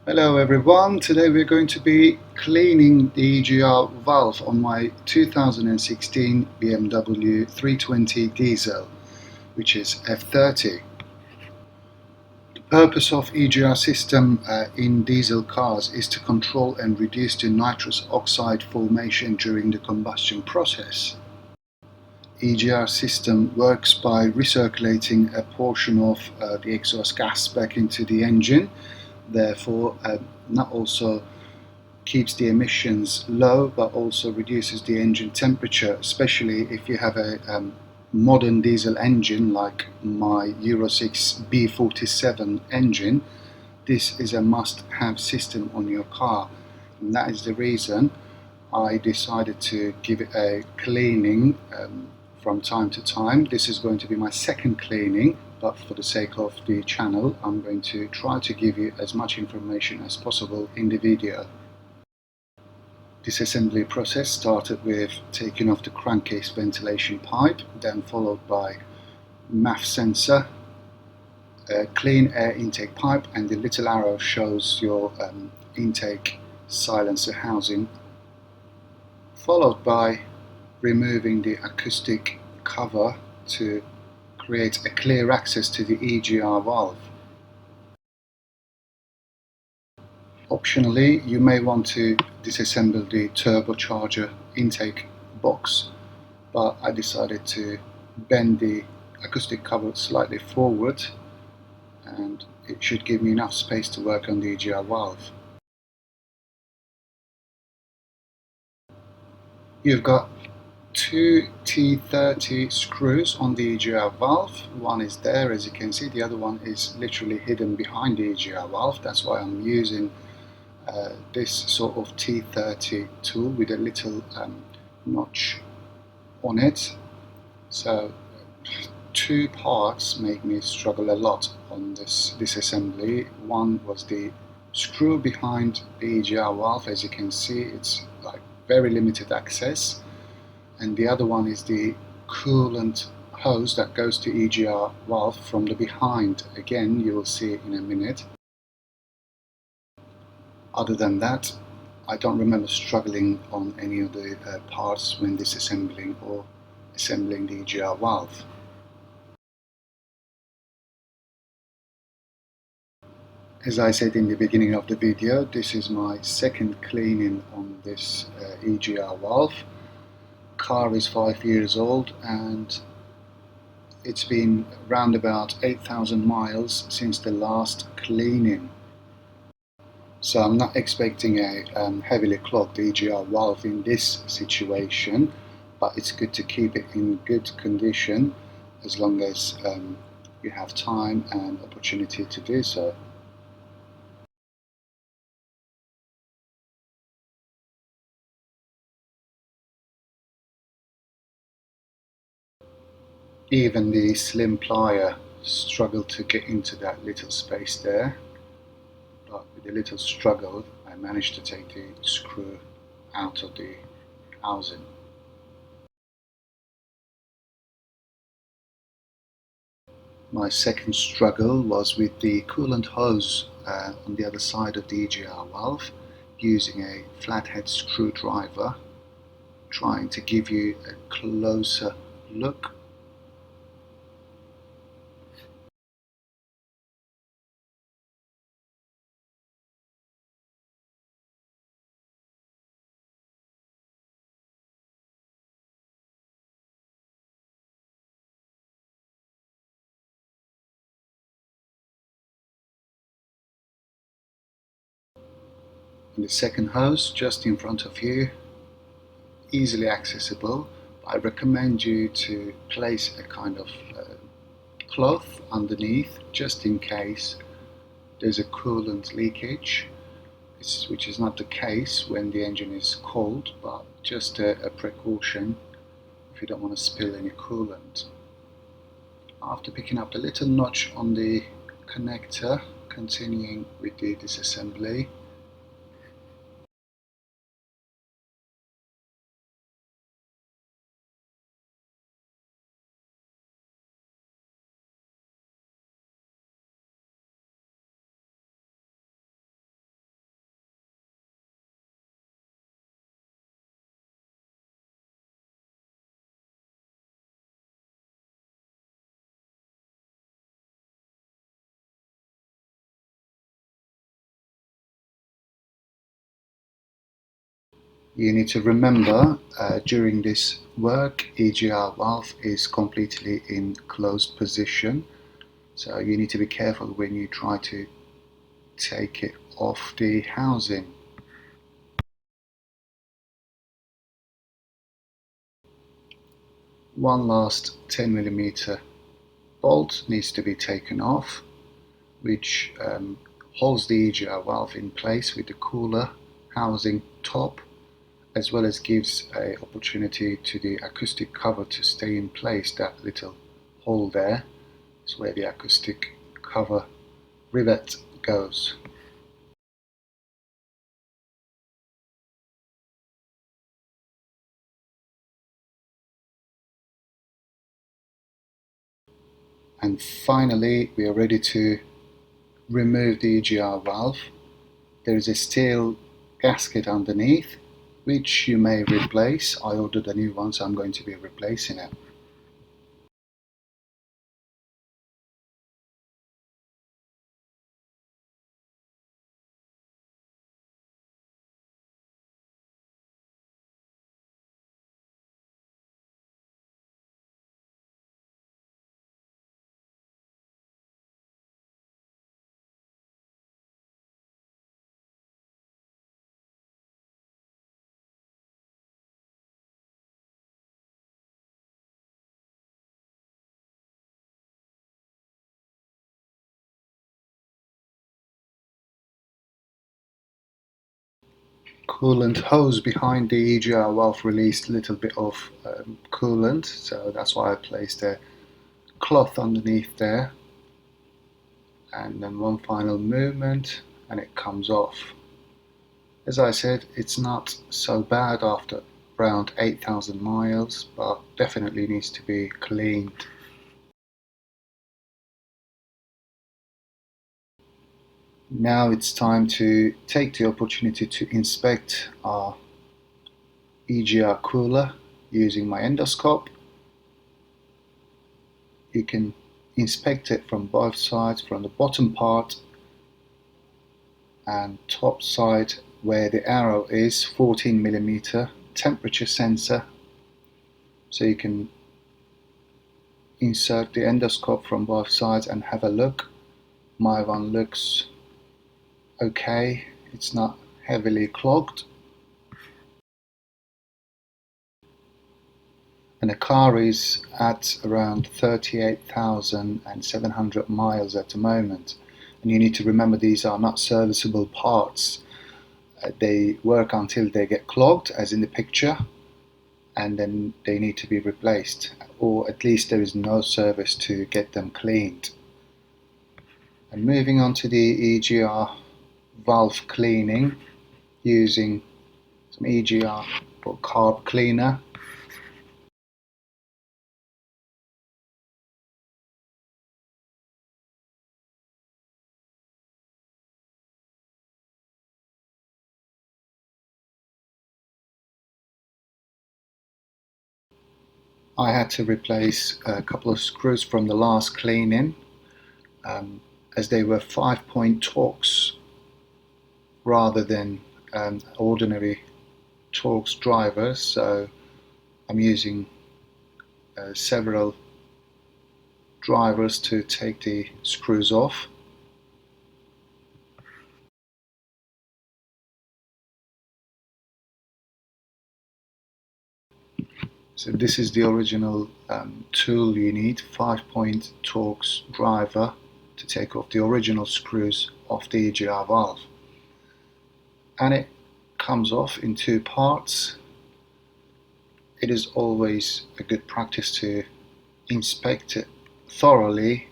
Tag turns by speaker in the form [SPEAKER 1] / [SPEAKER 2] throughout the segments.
[SPEAKER 1] Hello everyone, today we're going to be cleaning the EGR valve on my 2016 BMW 320 diesel, which is F30. The purpose of EGR system in diesel cars is to control and reduce the nitrous oxide formation during the combustion process. EGR system works by recirculating a portion of the exhaust gas back into the engine. Therefore, not also keeps the emissions low, but also reduces the engine temperature, especially if you have a modern diesel engine like my Euro 6 B47 engine. This is a must-have system on your car, and that is the reason I decided to give it a cleaning from time to time. This is going to be my second cleaning, but for the sake of the channel, I'm going to try to give you as much information as possible in the video. This assembly process started with taking off the crankcase ventilation pipe, then followed by MAF sensor, a clean air intake pipe, and the little arrow shows your intake silencer housing, followed by removing the acoustic cover to create a clear access to the EGR valve. Optionally, you may want to disassemble the turbocharger intake box, but I decided to bend the acoustic cover slightly forward, and it should give me enough space to work on the EGR valve. You've got two T30 screws on the EGR valve. One is there, as you can see, the other one is literally hidden behind the EGR valve. That's why I'm using this sort of T30 tool with a little notch on it. So two parts make me struggle a lot on this assembly. One was the screw behind the EGR valve. As you can see, it's like very limited access, and the other one is the coolant hose that goes to EGR valve from the behind. Again, you will see it in a minute. Other than that, I don't remember struggling on any of the parts when disassembling or assembling the EGR valve. As I said in the beginning of the video, this is my second cleaning on this EGR valve. Car is 5 years old and it's been around about 8,000 miles since the last cleaning. So I'm not expecting a heavily clogged EGR valve in this situation, but it's good to keep it in good condition as long as you have time and opportunity to do so. Even the slim plier struggled to get into that little space there, but with a little struggle I managed to take the screw out of the housing. My second struggle was with the coolant hose on the other side of the EGR valve, using a flathead screwdriver, trying to give you a closer look. And the second hose just in front of you, easily accessible. I recommend you to place a kind of cloth underneath just in case there's a coolant leakage, which is not the case when the engine is cold, but just a precaution if you don't want to spill any coolant. After picking up the little notch on the connector, continuing with the disassembly, You need to remember during this work, EGR valve is completely in closed position, so you need to be careful when you try to take it off the housing. One last 10mm bolt needs to be taken off, which holds the EGR valve in place with the cooler housing top, as well as gives an opportunity to the acoustic cover to stay in place. That little hole there is where the acoustic cover rivet goes. And finally, we are ready to remove the EGR valve. There is a steel gasket underneath, which you may replace. I ordered a new one, so I'm going to be replacing it. Coolant hose behind the EGR valve released a little bit of coolant, so that's why I placed a cloth underneath there, and then one final movement and it comes off. As I said, it's not so bad after around 8,000 miles, but definitely needs to be cleaned. Now it's time to take the opportunity to inspect our EGR cooler using my endoscope. You can inspect it from both sides, from the bottom part and top side where the arrow is 14mm temperature sensor, so you can insert the endoscope from both sides and have a look. My one looks okay, it's not heavily clogged, and the car is at around 38,700 miles at the moment. And you need to remember these are not serviceable parts. They work until they get clogged, as in the picture, and then they need to be replaced, or at least there is no service to get them cleaned. And moving on to the EGR valve cleaning using some EGR or carb cleaner. I had to replace a couple of screws from the last cleaning, as they were 5-point Torx rather than ordinary Torx drivers, so I'm using several drivers to take the screws off. So this is the original tool you need, 5-point Torx driver, to take off the original screws off the EGR valve. And it comes off in two parts. It is always a good practice to inspect it thoroughly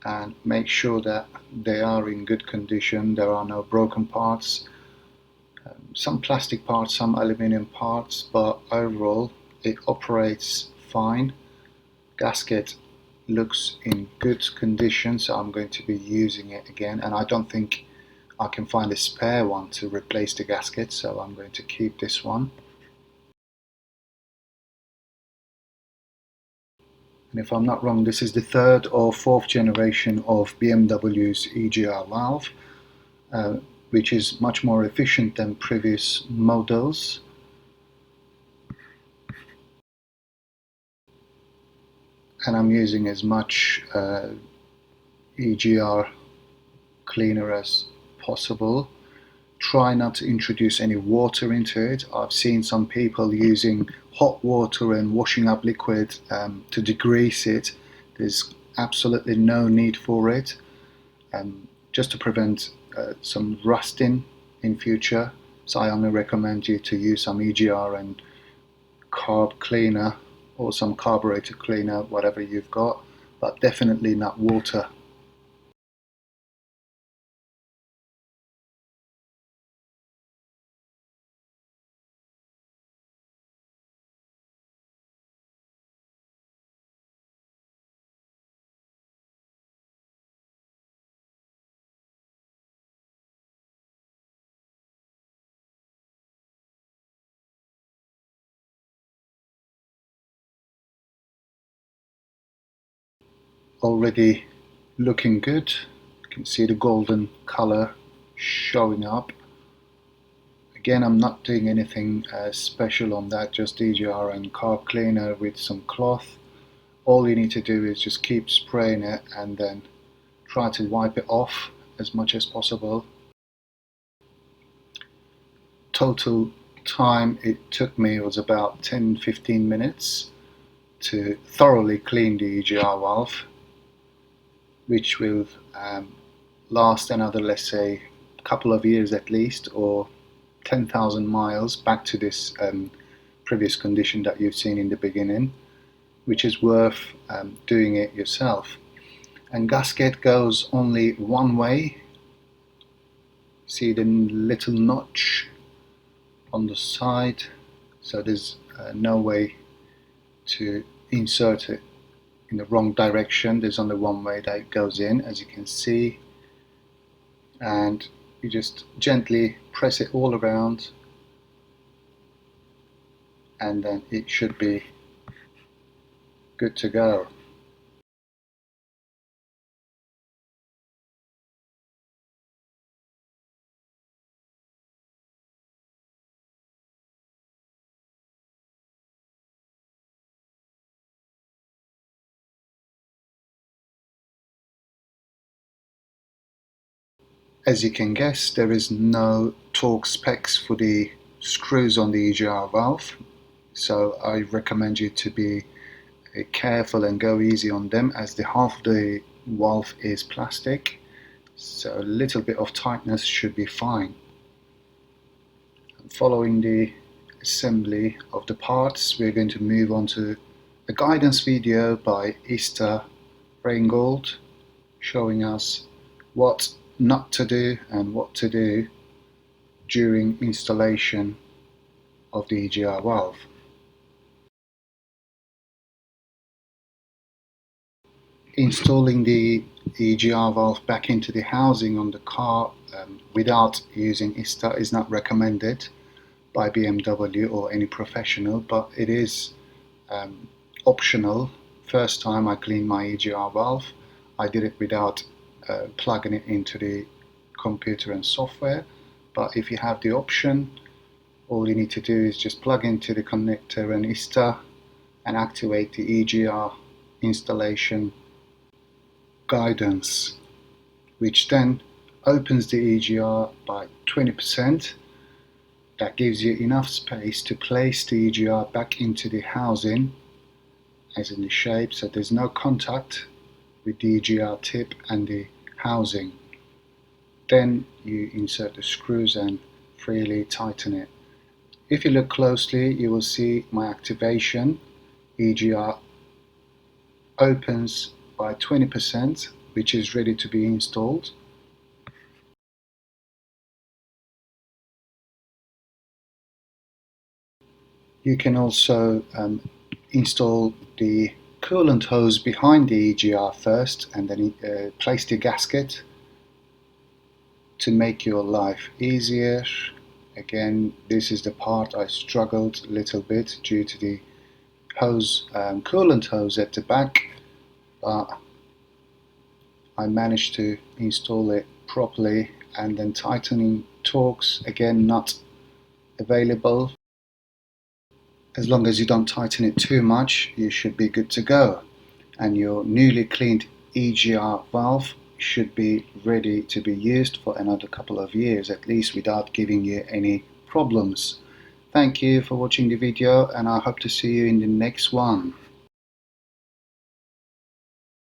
[SPEAKER 1] and make sure that they are in good condition, there are no broken parts. Some plastic parts, some aluminium parts, but overall it operates fine. Gasket looks in good condition, so I'm going to be using it again, and I don't think I can find a spare one to replace the gasket, so I'm going to keep this one. And if I'm not wrong, this is the third or fourth generation of BMW's EGR valve. which is much more efficient than previous models. And I'm using as much EGR cleaner as possible. Try not to introduce any water into it. I've seen some people using hot water and washing up liquid to degrease it. There's absolutely no need for it, just to prevent some rusting in future. So I only recommend you to use some EGR and carb cleaner or some carburetor cleaner, whatever you've got, but definitely not water. Already looking good. You can see the golden color showing up. Again, I'm not doing anything special on that, just EGR and carb cleaner with some cloth. All you need to do is just keep spraying it and then try to wipe it off as much as possible. Total time it took me was about 10-15 minutes to thoroughly clean the EGR valve, which will last another, let's say, couple of years at least, or 10,000 miles back to this previous condition that you've seen in the beginning, which is worth doing it yourself. And gasket goes only one way. See the little notch on the side, so there's no way to insert it in the wrong direction. There's only one way that it goes in, as you can see, and you just gently press it all around and then it should be good to go. As you can guess, there is no torque specs for the screws on the EGR valve, so I recommend you to be careful and go easy on them, as the half of the valve is plastic, so a little bit of tightness should be fine. Following the assembly of the parts, we're going to move on to a guidance video by Easter Reingold, showing us what not to do and what to do during installation of the EGR valve. Installing the EGR valve back into the housing on the car without using Easter is not recommended by BMW or any professional, but it is optional. First time I cleaned my EGR valve, I did it without plugging it into the computer and software, but if you have the option, all you need to do is just plug into the connector and Easter and activate the EGR installation guidance, which then opens the EGR by 20%. That gives you enough space to place the EGR back into the housing as in the shape, so there's no contact with the EGR tip and the housing. Then you insert the screws and freely tighten it. If you look closely, you will see my activation. EGR opens by 20%, which is ready to be installed. You can also install the coolant hose behind the EGR first and then place the gasket to make your life easier. Again, this is the part I struggled a little bit due to the hose, coolant hose at the back, but I managed to install it properly and then tightening torques, again, not available. As long as you don't tighten it too much, you should be good to go, and your newly cleaned EGR valve should be ready to be used for another couple of years at least without giving you any problems. Thank you for watching the video, and I hope to see you in the next one.